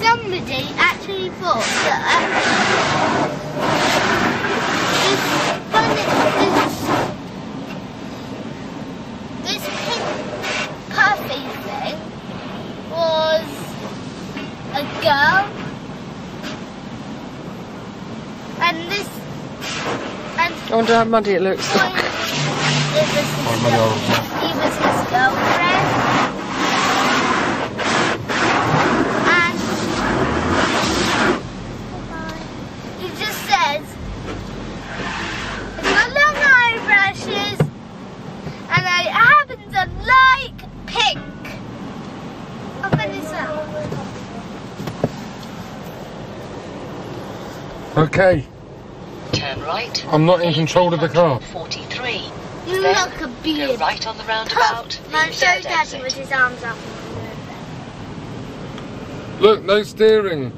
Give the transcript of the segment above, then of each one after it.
somebody actually thought that this pink puffy thing was a girl, and this, and I wonder how muddy it looks. he was his girlfriend, and he just says he's got long eyebrushes, and I happen to like pink. I'll finish that. Okay, Turn right. I'm not in control of the car. 43. You Then look a go beard. right on the roundabout. Man, the show third Daddy exit. with his arms up. Look, no steering.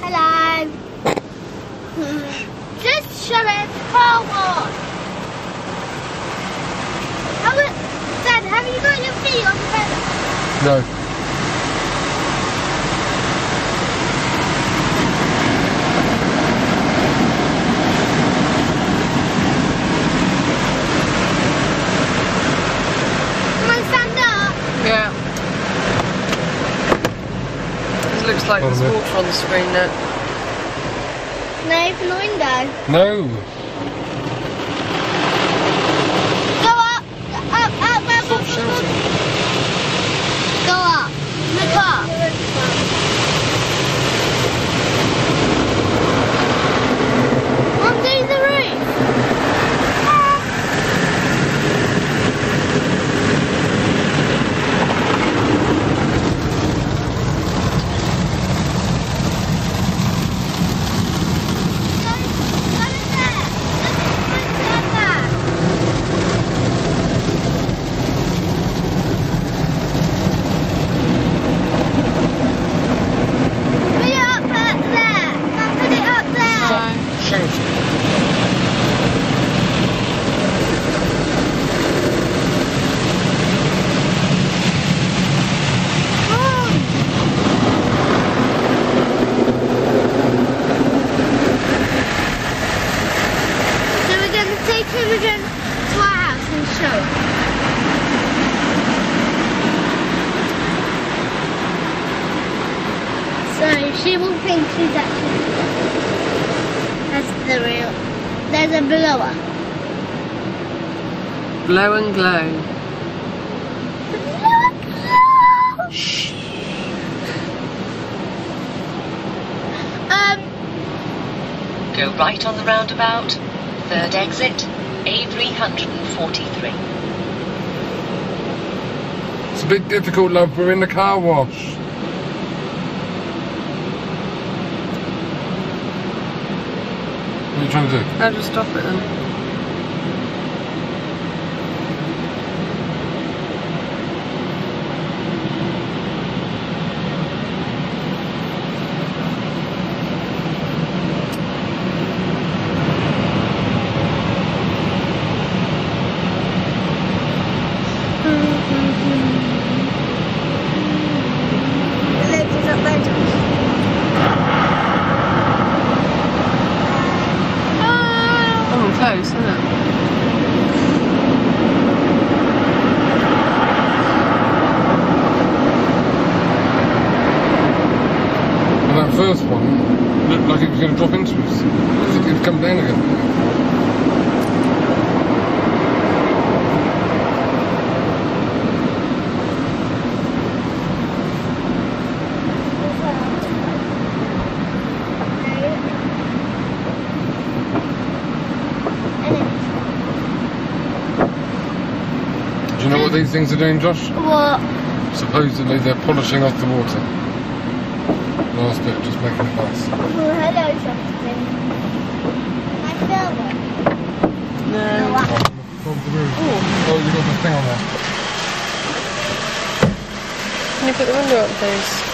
Hello. Just showing car wash. Dad, have you got your feet on the pedal? No. Come on, stand up. Yeah. It looks like there's Probably. water on the screen now. No, open the window. No. Go up, up, up, up, Stop up, shouting. Go up. Look up. Onto the roof. We're going to our house and show it. So she will think she's actually, that's the real, there's a blower. Blow and glow. Blow and glow! Shh. Go right on the roundabout. Third exit. A343. It's a bit difficult, love. We're in the car wash. What are you trying to do? How do you stop it then? Close, isn't it? Well, that first one looked like it was going to drop into us. It'd come down again. Do you know what these things are doing, Josh? What? Supposedly they're polishing off the water. Last bit, just making it nice. Oh, hello, something. Can I film it? No. No, what? Oh, you got the thing on there. Can you put the window up, please?